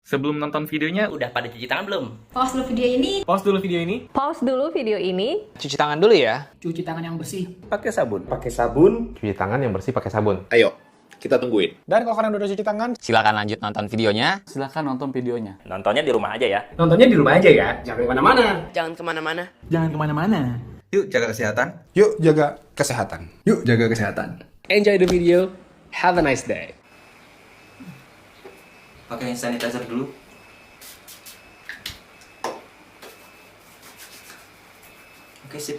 Sebelum nonton videonya, Udah pada cuci tangan belum? Pause dulu video ini. pause dulu video ini. Pause dulu video ini. Cuci tangan dulu ya. Cuci tangan yang bersih. Pakai sabun. Cuci tangan yang bersih pakai sabun. Ayo, kita tungguin. Dan kalau kalian udah cuci tangan, Silakan lanjut nonton videonya. Silakan nonton videonya. Nontonnya di rumah aja ya. Nontonnya di rumah aja ya. Jangan kemana-mana. Jangan kemana-mana. Jangan kemana-mana. Yuk jaga kesehatan. yuk jaga kesehatan. Yuk jaga kesehatan. Enjoy the video. Have a nice day. Pakai hand sanitizer dulu. Oke, sip.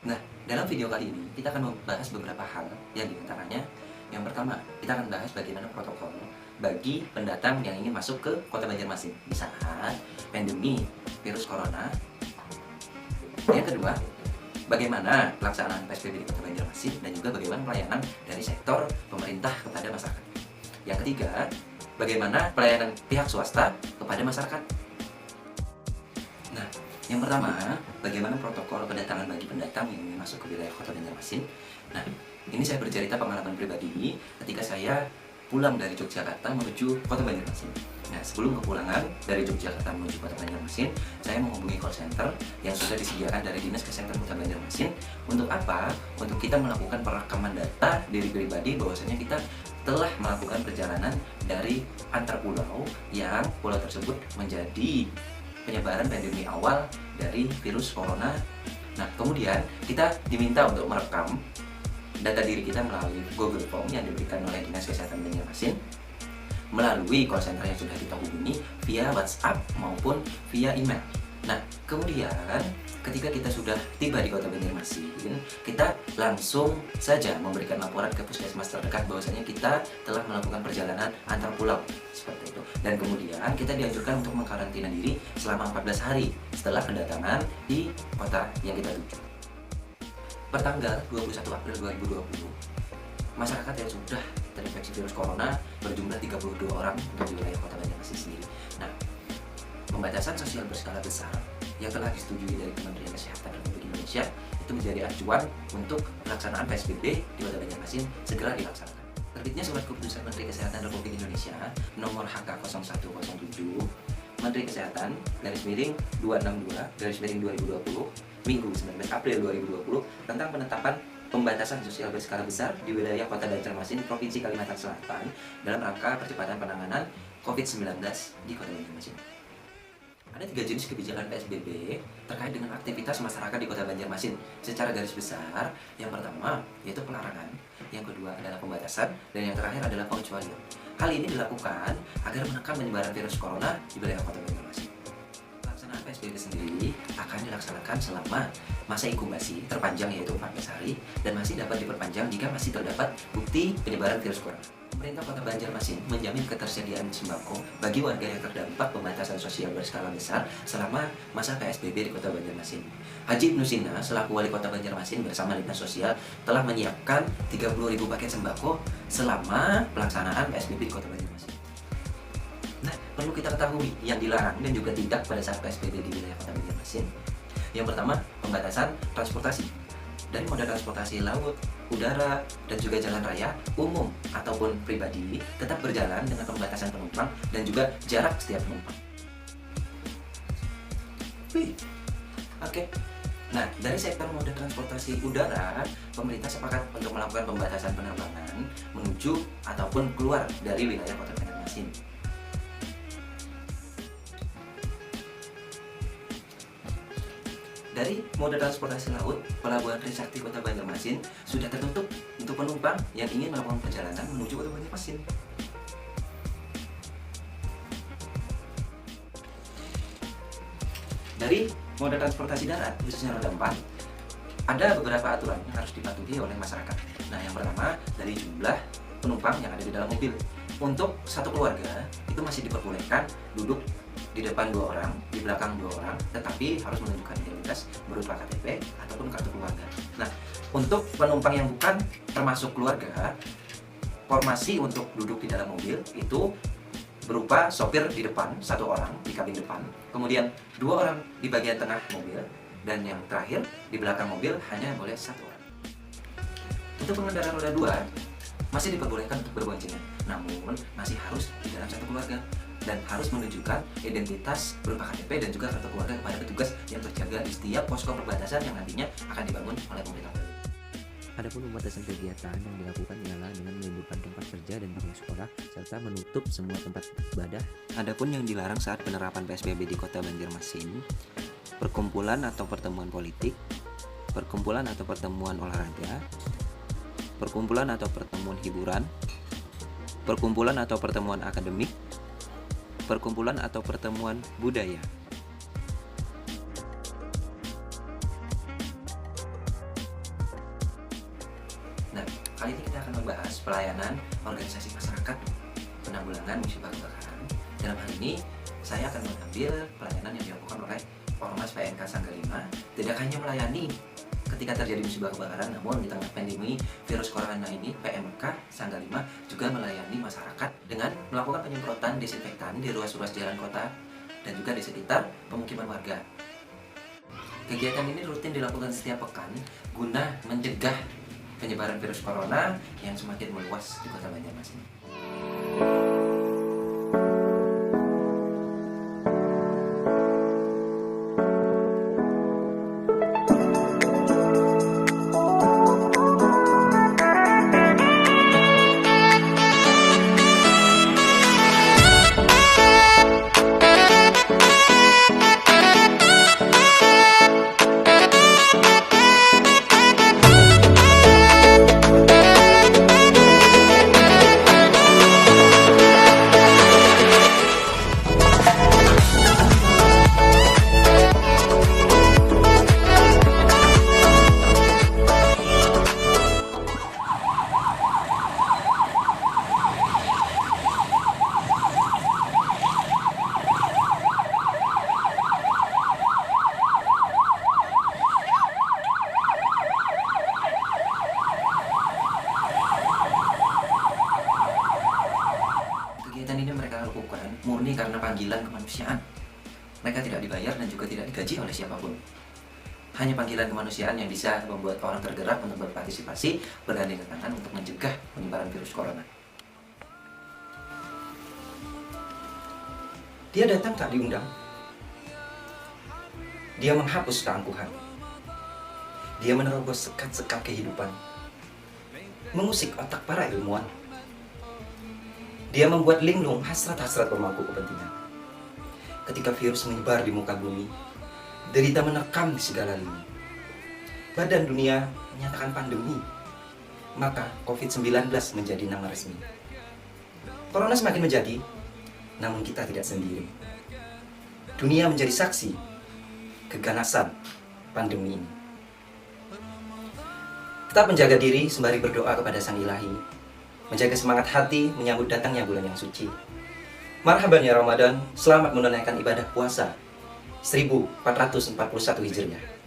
Nah, dalam video kali ini kita akan membahas beberapa hal yang diantaranya yang pertama, kita akan bahas bagaimana protokol bagi pendatang yang ingin masuk ke Kota Banjarmasin di saat pandemi virus corona. Yang kedua, bagaimana pelaksanaan PSBB di Kota Banjarmasin dan juga bagaimana pelayanan dari sektor pemerintah kepada masyarakat. Yang ketiga, bagaimana pelayanan pihak swasta kepada masyarakat. Nah, yang pertama, bagaimana protokol kedatangan bagi pendatang yang ingin masuk ke wilayah Kota Banjarmasin. Nah, ini saya bercerita pengalaman pribadi ketika saya pulang dari Yogyakarta menuju Kota Banjarmasin. Nah, sebelum kepulangan dari Yogyakarta menuju Kota Banjarmasin, saya menghubungi call center yang sudah disediakan dari Dinas Kesehatan Kota Banjarmasin. Untuk apa? Untuk kita melakukan perekaman data diri pribadi bahwasanya kita telah melakukan perjalanan dari antar pulau yang pulau tersebut menjadi penyebaran pandemi awal dari virus corona. Nah, kemudian kita diminta untuk merekam data diri kita melalui Google Form yang diberikan oleh Dinas Kesehatan Banjarmasin melalui call center yang sudah kita hubungi via WhatsApp maupun via email. Nah, kemudian ketika kita sudah tiba di Kota Banjarmasin, kita langsung saja memberikan laporan ke puskesmas terdekat bahwasanya kita telah melakukan perjalanan antar pulau seperti itu. Dan kemudian kita dianjurkan untuk mengkarantina diri selama 14 hari setelah kedatangan di kota yang kita tuju. Pertanggal 21 April 2020, masyarakat yang sudah terinfeksi virus corona berjumlah 32 orang untuk di wilayah Kota Banjarmasin sendiri. Nah, pembatasan sosial berskala besar yang telah disetujui dari Kementerian Kesehatan Republik Indonesia itu menjadi acuan untuk pelaksanaan PSBB di Kota Banjarmasin segera dilaksanakan. Terbitnya surat keputusan Menteri Kesehatan Republik Indonesia nomor HK0107 Menteri Kesehatan _262 Minggu 19 April 2020 tentang penetapan pembatasan sosial berskala besar di wilayah Kota Banjarmasin, Provinsi Kalimantan Selatan dalam rangka percepatan penanganan COVID-19 di Kota Banjarmasin. Ada 3 jenis kebijakan PSBB terkait dengan aktivitas masyarakat di Kota Banjarmasin secara garis besar. Yang pertama yaitu pelarangan, yang kedua adalah pembatasan, dan yang terakhir adalah pengecualian. Hal ini dilakukan agar menekan penyebaran virus corona di wilayah Kota Banjarmasin. Pelaksanaan PSBB sendiri akan dilaksanakan selama masa inkubasi terpanjang yaitu 14 hari dan masih dapat diperpanjang jika masih terdapat bukti penyebaran virus corona. Pemerintah Kota Banjarmasin menjamin ketersediaan sembako bagi warga yang terdampak pembatasan sosial berskala besar selama masa PSBB di Kota Banjarmasin. Haji Ibnu Sina selaku Wali Kota Banjarmasin bersama Dinas Sosial telah menyiapkan 30.000 paket sembako selama pelaksanaan PSBB di Kota Banjarmasin. Nah, perlu kita ketahui yang dilarang dan juga tidak pada saat PSBB di wilayah Kota Banjarmasin. Yang pertama, pembatasan transportasi. Dari moda transportasi laut, udara, dan juga jalan raya umum ataupun pribadi tetap berjalan dengan pembatasan penumpang dan juga jarak setiap penumpang. Oke. Nah, dari sektor moda transportasi udara, pemerintah sepakat untuk melakukan pembatasan penerbangan menuju ataupun keluar dari wilayah Kota Banjarmasin. Dari moda transportasi laut, Pelabuhan Trisakti Kota Banjarmasin sudah tertutup untuk penumpang yang ingin melakukan perjalanan menuju Kota Banjarmasin. Dari moda transportasi darat, khususnya roda 4, ada beberapa aturan yang harus dipatuhi oleh masyarakat. Nah, yang pertama, dari jumlah penumpang yang ada di dalam mobil. Untuk satu keluarga, itu masih diperbolehkan duduk di depan 2 orang, di belakang 2 orang, tetapi harus menunjukkan identitas berupa KTP ataupun kartu keluarga. Nah, untuk penumpang yang bukan termasuk keluarga, formasi untuk duduk di dalam mobil itu berupa sopir di depan 1 orang di kabin depan, kemudian 2 orang di bagian tengah mobil, dan yang terakhir di belakang mobil hanya boleh 1 orang. Untuk pengendara roda 2, masih diperbolehkan untuk berboncengan, namun masih harus di dalam satu keluarga dan harus menunjukkan identitas berupa KTP dan juga kartu keluarga kepada petugas yang terjaga di setiap posko perbatasan yang nantinya akan dibangun oleh pemerintah. Adapun pembatasan kegiatan yang dilakukan ialah dengan meliburkan tempat kerja dan bangku sekolah serta menutup semua tempat ibadah. Adapun yang dilarang saat penerapan PSBB di Kota Banjarmasin, perkumpulan atau pertemuan politik, perkumpulan atau pertemuan olahraga, perkumpulan atau pertemuan hiburan, perkumpulan atau pertemuan akademik, perkumpulan atau pertemuan budaya. Nah, kali ini kita akan membahas pelayanan organisasi masyarakat penanggulangan musibah kebakaran. Dalam hal ini, saya akan mengambil pelayanan yang dilakukan oleh Ormas PMK Sangga 5. Tidak hanya melayani ketika terjadi musibah kebakaran, namun di tengah pandemi virus corona ini, PMK Sangga 5 juga melayani masyarakat dengan melakukan penyemprotan desinfektan di ruas-ruas jalan kota dan juga di sekitar pemukiman warga. Kegiatan ini rutin dilakukan setiap pekan guna mencegah penyebaran virus corona yang semakin meluas di Kota Banjarmasin. Kegiatan ini mereka lakukan murni karena panggilan kemanusiaan. Mereka tidak dibayar dan juga tidak digaji oleh siapapun. Hanya panggilan kemanusiaan yang bisa membuat orang tergerak untuk berpartisipasi bergandengan tangan untuk mencegah penyebaran virus corona. Dia datang tak diundang. Dia menghapus keangkuhan. Dia menerobos sekat-sekat kehidupan, mengusik otak para ilmuwan. Dia membuat linglung hasrat-hasrat pemangku kepentingan. Ketika virus menyebar di muka bumi, derita menekam di segala lini. Badan dunia menyatakan pandemi, maka COVID-19 menjadi nama resmi. Corona semakin menjadi, namun kita tidak sendiri. Dunia menjadi saksi keganasan pandemi ini. Tetap menjaga diri sembari berdoa kepada Sang Ilahi, menjaga semangat hati menyambut datangnya bulan yang suci. Marhaban ya Ramadan, selamat menunaikan ibadah puasa 1441 Hijriah.